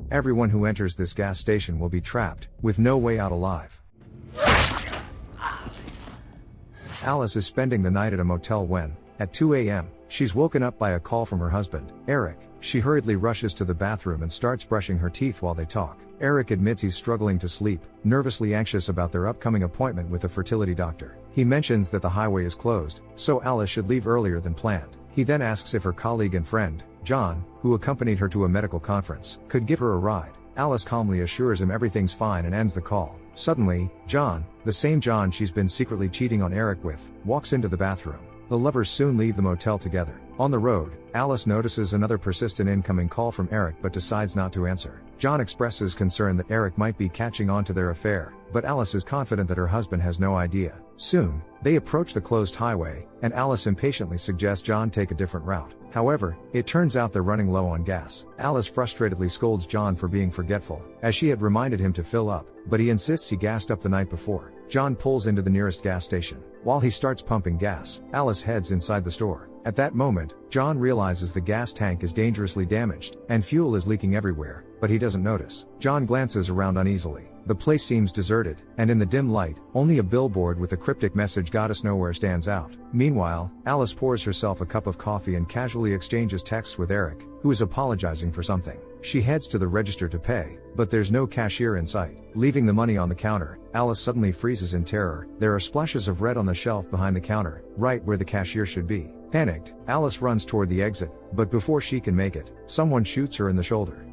Everyone who enters this gas station will be trapped, with no way out alive. Alice is spending the night at a motel when, at 2 a.m., she's woken up by a call from her husband, Eric. She hurriedly rushes to the bathroom and starts brushing her teeth while they talk. Eric admits he's struggling to sleep, nervously anxious about their upcoming appointment with a fertility doctor. He mentions that the highway is closed, so Alice should leave earlier than planned. He then asks if her colleague and friend, John, who accompanied her to a medical conference, could give her a ride. Alice calmly assures him everything's fine and ends the call. Suddenly, John, the same John she's been secretly cheating on Eric with, walks into the bathroom. The lovers soon leave the motel together. On the road, Alice notices another persistent incoming call from Eric but decides not to answer. John expresses concern that Eric might be catching on to their affair, but Alice is confident that her husband has no idea. Soon, they approach the closed highway, and Alice impatiently suggests John take a different route. However, it turns out they're running low on gas. Alice frustratedly scolds John for being forgetful, as she had reminded him to fill up, but he insists he gassed up the night before. John pulls into the nearest gas station. While he starts pumping gas, Alice heads inside the store. At that moment, John realizes the gas tank is dangerously damaged, and fuel is leaking everywhere, but he doesn't notice. John glances around uneasily. The place seems deserted, and in the dim light, only a billboard with the cryptic message "Got us nowhere" stands out. Meanwhile, Alice pours herself a cup of coffee and casually exchanges texts with Eric, who is apologizing for something. She heads to the register to pay, but there's no cashier in sight. Leaving the money on the counter, Alice suddenly freezes in terror. There are splashes of red on the shelf behind the counter, right where the cashier should be. Panicked, Alice runs toward the exit, but before she can make it, someone shoots her in the shoulder.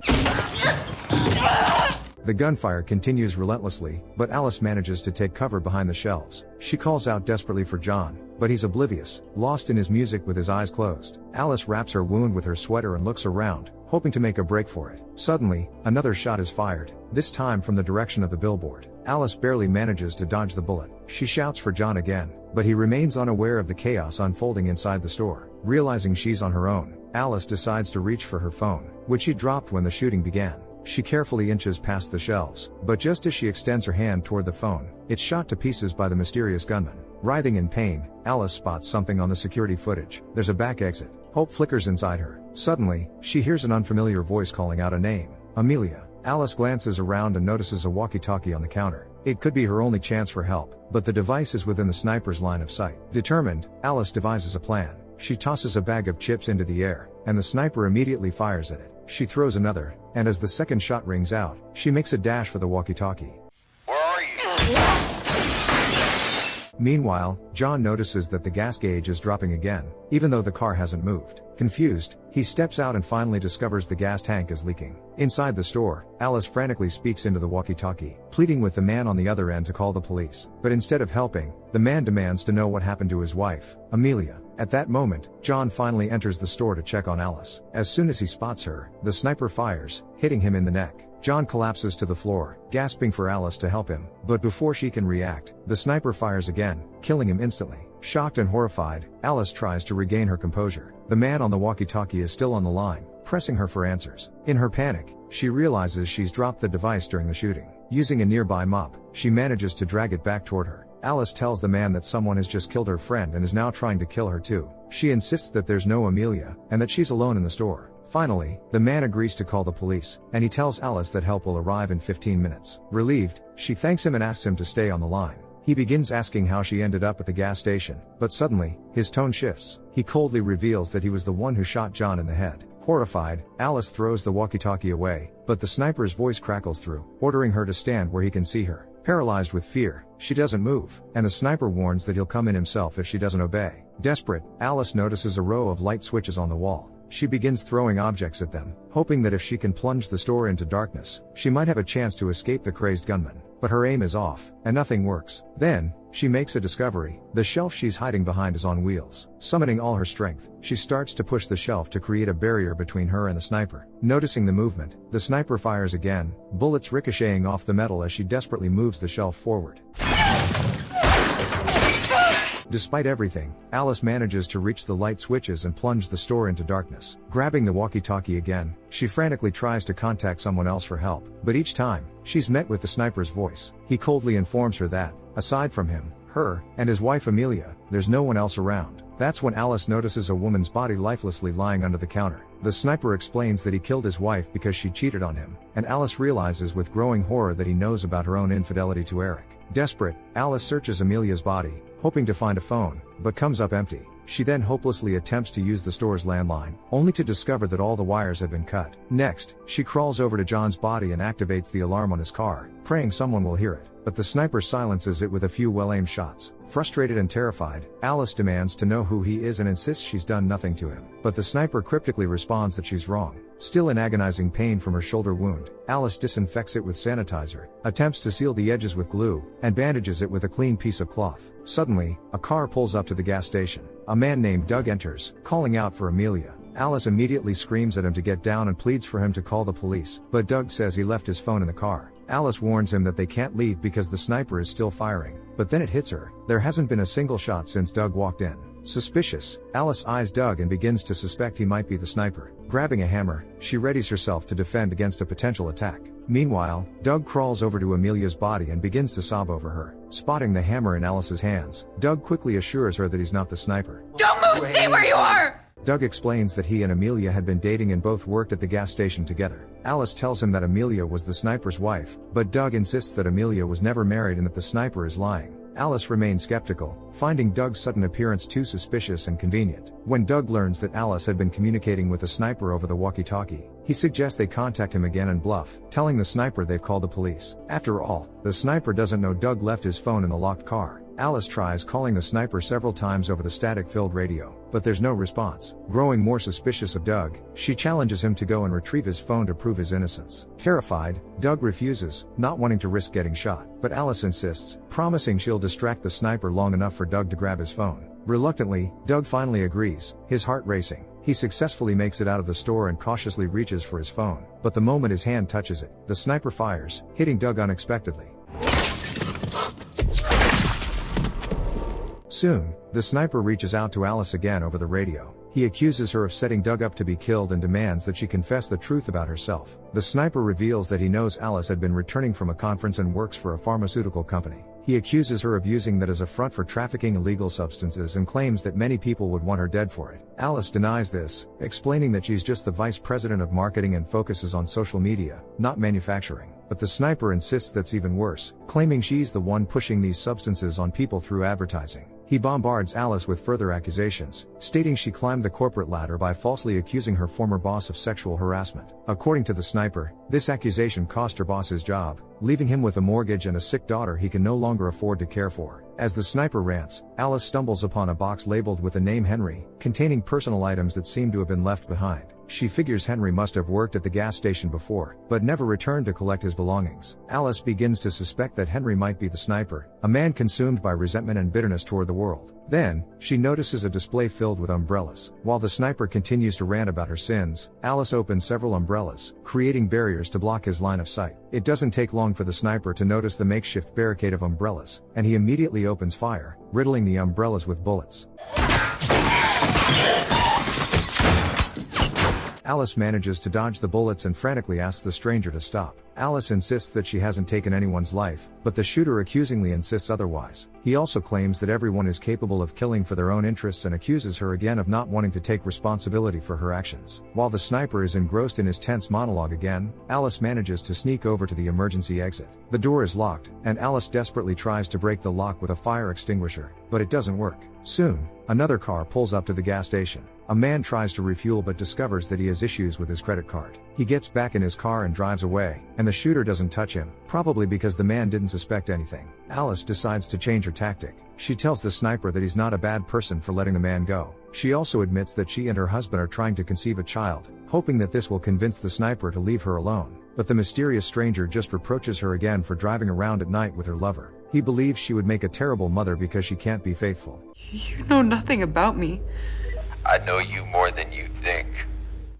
The gunfire continues relentlessly, but Alice manages to take cover behind the shelves. She calls out desperately for John, but he's oblivious, lost in his music with his eyes closed. Alice wraps her wound with her sweater and looks around, hoping to make a break for it. Suddenly, another shot is fired, this time from the direction of the billboard. Alice barely manages to dodge the bullet. She shouts for John again, but he remains unaware of the chaos unfolding inside the store. Realizing she's on her own, Alice decides to reach for her phone, which she dropped when the shooting began. She carefully inches past the shelves, but just as she extends her hand toward the phone, it's shot to pieces by the mysterious gunman. Writhing in pain, Alice spots something on the security footage. There's a back exit. Hope flickers inside her. Suddenly, she hears an unfamiliar voice calling out a name, Amelia. Alice glances around and notices a walkie-talkie on the counter. It could be her only chance for help, but the device is within the sniper's line of sight. Determined, Alice devises a plan. She tosses a bag of chips into the air, and the sniper immediately fires at it. She throws another, and as the second shot rings out, she makes a dash for the walkie-talkie. Where are you? Meanwhile, John notices that the gas gauge is dropping again, even though the car hasn't moved. Confused, he steps out and finally discovers the gas tank is leaking. Inside the store, Alice frantically speaks into the walkie-talkie, pleading with the man on the other end to call the police. But instead of helping, the man demands to know what happened to his wife, Amelia. At that moment, John finally enters the store to check on Alice. As soon as he spots her, the sniper fires, hitting him in the neck. John collapses to the floor, gasping for Alice to help him, but before she can react, the sniper fires again, killing him instantly. Shocked and horrified, Alice tries to regain her composure. The man on the walkie-talkie is still on the line, pressing her for answers. In her panic, she realizes she's dropped the device during the shooting. Using a nearby mop, she manages to drag it back toward her. Alice tells the man that someone has just killed her friend and is now trying to kill her too. She insists that there's no Amelia, and that she's alone in the store. Finally, the man agrees to call the police, and he tells Alice that help will arrive in 15 minutes. Relieved, she thanks him and asks him to stay on the line. He begins asking how she ended up at the gas station, but suddenly, his tone shifts. He coldly reveals that he was the one who shot John in the head. Horrified, Alice throws the walkie-talkie away, but the sniper's voice crackles through, ordering her to stand where he can see her. Paralyzed with fear, she doesn't move, and the sniper warns that he'll come in himself if she doesn't obey. Desperate, Alice notices a row of light switches on the wall. She begins throwing objects at them, hoping that if she can plunge the store into darkness, she might have a chance to escape the crazed gunman. But her aim is off, and nothing works. Then, she makes a discovery. The shelf she's hiding behind is on wheels. Summoning all her strength, she starts to push the shelf to create a barrier between her and the sniper. Noticing the movement, the sniper fires again, bullets ricocheting off the metal as she desperately moves the shelf forward. Despite everything, Alice manages to reach the light switches and plunge the store into darkness. Grabbing the walkie-talkie again, she frantically tries to contact someone else for help, but each time, she's met with the sniper's voice. He coldly informs her that, aside from him, her, and his wife Amelia, there's no one else around. That's when Alice notices a woman's body lifelessly lying under the counter. The sniper explains that he killed his wife because she cheated on him, and Alice realizes with growing horror that he knows about her own infidelity to Eric. Desperate, Alice searches Amelia's body, hoping to find a phone, but comes up empty. She then hopelessly attempts to use the store's landline, only to discover that all the wires have been cut. Next, she crawls over to John's body and activates the alarm on his car, praying someone will hear it. But the sniper silences it with a few well-aimed shots. Frustrated and terrified, Alice demands to know who he is and insists she's done nothing to him. But the sniper cryptically responds that she's wrong. Still in agonizing pain from her shoulder wound, Alice disinfects it with sanitizer, attempts to seal the edges with glue, and bandages it with a clean piece of cloth. Suddenly, a car pulls up to the gas station. A man named Doug enters, calling out for Amelia. Alice immediately screams at him to get down and pleads for him to call the police, but Doug says he left his phone in the car. Alice warns him that they can't leave because the sniper is still firing, but then it hits her. There hasn't been a single shot since Doug walked in. Suspicious, Alice eyes Doug and begins to suspect he might be the sniper. Grabbing a hammer, she readies herself to defend against a potential attack. Meanwhile, Doug crawls over to Amelia's body and begins to sob over her. Spotting the hammer in Alice's hands, Doug quickly assures her that he's not the sniper. Don't move! Stay where you are! Doug explains that he and Amelia had been dating and both worked at the gas station together. Alice tells him that Amelia was the sniper's wife, but Doug insists that Amelia was never married and that the sniper is lying. Alice remains skeptical, finding Doug's sudden appearance too suspicious and convenient. When Doug learns that Alice had been communicating with the sniper over the walkie-talkie, he suggests they contact him again and bluff, telling the sniper they've called the police. After all, the sniper doesn't know Doug left his phone in the locked car. Alice tries calling the sniper several times over the static-filled radio, but there's no response. Growing more suspicious of Doug, she challenges him to go and retrieve his phone to prove his innocence. Terrified, Doug refuses, not wanting to risk getting shot, but Alice insists, promising she'll distract the sniper long enough for Doug to grab his phone. Reluctantly, Doug finally agrees, his heart racing. He successfully makes it out of the store and cautiously reaches for his phone, but the moment his hand touches it, the sniper fires, hitting Doug unexpectedly. Soon, the sniper reaches out to Alice again over the radio. He accuses her of setting Doug up to be killed and demands that she confess the truth about herself. The sniper reveals that he knows Alice had been returning from a conference and works for a pharmaceutical company. He accuses her of using that as a front for trafficking illegal substances and claims that many people would want her dead for it. Alice denies this, explaining that she's just the vice president of marketing and focuses on social media, not manufacturing. But the sniper insists that's even worse, claiming she's the one pushing these substances on people through advertising. He bombards Alice with further accusations, stating she climbed the corporate ladder by falsely accusing her former boss of sexual harassment. According to the sniper, this accusation cost her boss his job, leaving him with a mortgage and a sick daughter he can no longer afford to care for. As the sniper rants, Alice stumbles upon a box labeled with the name Henry, containing personal items that seem to have been left behind. She figures Henry must have worked at the gas station before, but never returned to collect his belongings. Alice begins to suspect that Henry might be the sniper, a man consumed by resentment and bitterness toward the world. Then, she notices a display filled with umbrellas. While the sniper continues to rant about her sins, Alice opens several umbrellas, creating barriers to block his line of sight. It doesn't take long for the sniper to notice the makeshift barricade of umbrellas, and he immediately opens fire, riddling the umbrellas with bullets. Alice manages to dodge the bullets and frantically asks the stranger to stop. Alice insists that she hasn't taken anyone's life, but the shooter accusingly insists otherwise. He also claims that everyone is capable of killing for their own interests and accuses her again of not wanting to take responsibility for her actions. While the sniper is engrossed in his tense monologue again, Alice manages to sneak over to the emergency exit. The door is locked, and Alice desperately tries to break the lock with a fire extinguisher, but it doesn't work. Soon, another car pulls up to the gas station. A man tries to refuel but discovers that he has issues with his credit card. He gets back in his car and drives away, and the shooter doesn't touch him, probably because the man didn't suspect anything. Alice decides to change her tactic. She tells the sniper that he's not a bad person for letting the man go. She also admits that she and her husband are trying to conceive a child, hoping that this will convince the sniper to leave her alone. But the mysterious stranger just reproaches her again for driving around at night with her lover. He believes she would make a terrible mother because she can't be faithful. You know nothing about me. I know you more than you think.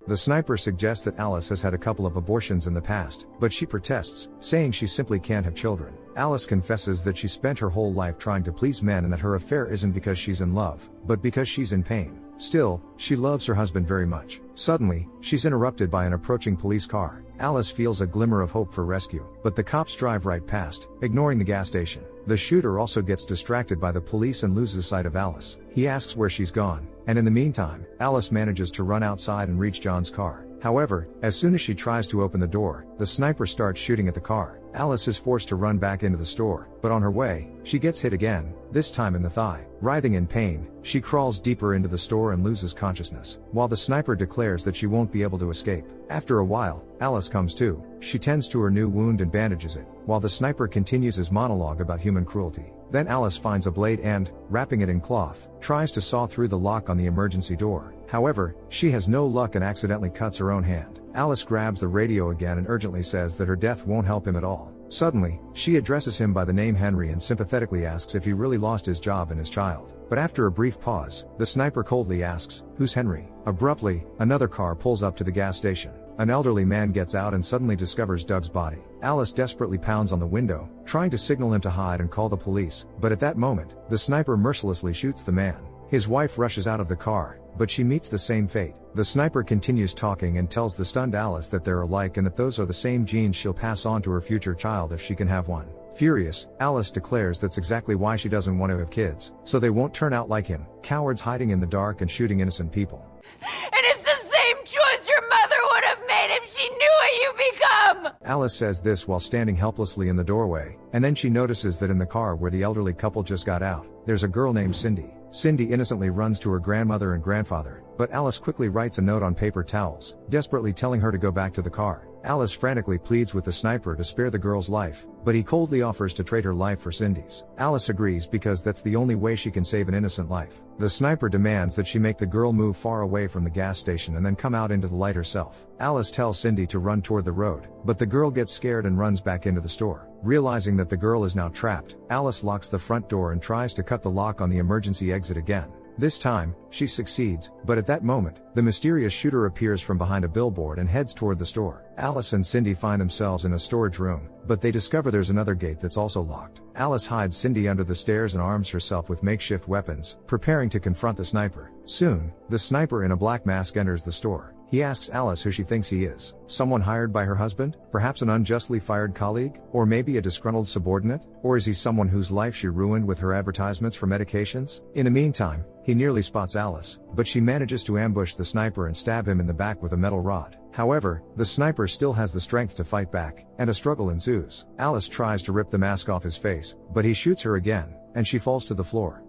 The sniper suggests that Alice has had a couple of abortions in the past, but she protests, saying she simply can't have children. Alice confesses that she spent her whole life trying to please men and that her affair isn't because she's in love, but because she's in pain. Still, she loves her husband very much. Suddenly, she's interrupted by an approaching police car. Alice feels a glimmer of hope for rescue, but the cops drive right past, ignoring the gas station. The shooter also gets distracted by the police and loses sight of Alice. He asks where she's gone, and in the meantime, Alice manages to run outside and reach John's car. However, as soon as she tries to open the door, the sniper starts shooting at the car. Alice is forced to run back into the store, but on her way, she gets hit again, this time in the thigh. Writhing in pain, she crawls deeper into the store and loses consciousness, while the sniper declares that she won't be able to escape. After a while, Alice comes to. She tends to her new wound and bandages it, while the sniper continues his monologue about human cruelty. Then Alice finds a blade and, wrapping it in cloth, tries to saw through the lock on the emergency door. However, she has no luck and accidentally cuts her own hand. Alice grabs the radio again and urgently says that her death won't help him at all. Suddenly, she addresses him by the name Henry and sympathetically asks if he really lost his job and his child. But after a brief pause, the sniper coldly asks, "Who's Henry?" Abruptly, another car pulls up to the gas station. An elderly man gets out and suddenly discovers Doug's body. Alice desperately pounds on the window, trying to signal him to hide and call the police, but at that moment, the sniper mercilessly shoots the man. His wife rushes out of the car, but she meets the same fate. The sniper continues talking and tells the stunned Alice that they're alike and that those are the same genes she'll pass on to her future child if she can have one. Furious, Alice declares that's exactly why she doesn't want to have kids, so they won't turn out like him, cowards hiding in the dark and shooting innocent people. And it's the same choice your mother would have made if she knew what you become! Alice says this while standing helplessly in the doorway, and then she notices that in the car where the elderly couple just got out, there's a girl named Cindy. Cindy innocently runs to her grandmother and grandfather, but Alice quickly writes a note on paper towels, desperately telling her to go back to the car. Alice frantically pleads with the sniper to spare the girl's life, but he coldly offers to trade her life for Cindy's. Alice agrees because that's the only way she can save an innocent life. The sniper demands that she make the girl move far away from the gas station and then come out into the light herself. Alice tells Cindy to run toward the road, but the girl gets scared and runs back into the store. Realizing that the girl is now trapped, Alice locks the front door and tries to cut the lock on the emergency exit again. This time, she succeeds, but at that moment, the mysterious shooter appears from behind a billboard and heads toward the store. Alice and Cindy find themselves in a storage room, but they discover there's another gate that's also locked. Alice hides Cindy under the stairs and arms herself with makeshift weapons, preparing to confront the sniper. Soon, the sniper in a black mask enters the store. He asks Alice who she thinks he is. Someone hired by her husband? Perhaps an unjustly fired colleague? Or maybe a disgruntled subordinate? Or is he someone whose life she ruined with her advertisements for medications? In the meantime, he nearly spots Alice, but she manages to ambush the sniper and stab him in the back with a metal rod. However, the sniper still has the strength to fight back, and a struggle ensues. Alice tries to rip the mask off his face, but he shoots her again, and she falls to the floor.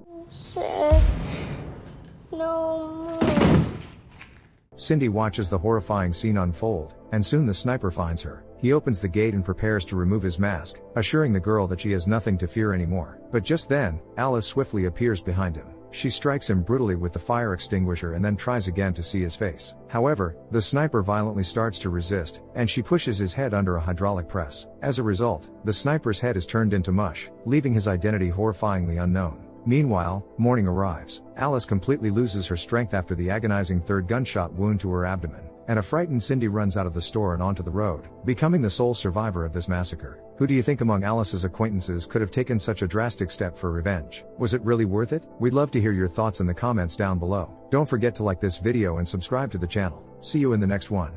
Cindy watches the horrifying scene unfold, and soon the sniper finds her. He opens the gate and prepares to remove his mask, assuring the girl that she has nothing to fear anymore. But just then, Alice swiftly appears behind him. She strikes him brutally with the fire extinguisher and then tries again to see his face. However, the sniper violently starts to resist, and she pushes his head under a hydraulic press. As a result, the sniper's head is turned into mush, leaving his identity horrifyingly unknown. Meanwhile, morning arrives. Alice completely loses her strength after the agonizing third gunshot wound to her abdomen, and a frightened Cindy runs out of the store and onto the road, becoming the sole survivor of this massacre. Who do you think among Alice's acquaintances could have taken such a drastic step for revenge? Was it really worth it? We'd love to hear your thoughts in the comments down below. Don't forget to like this video and subscribe to the channel. See you in the next one.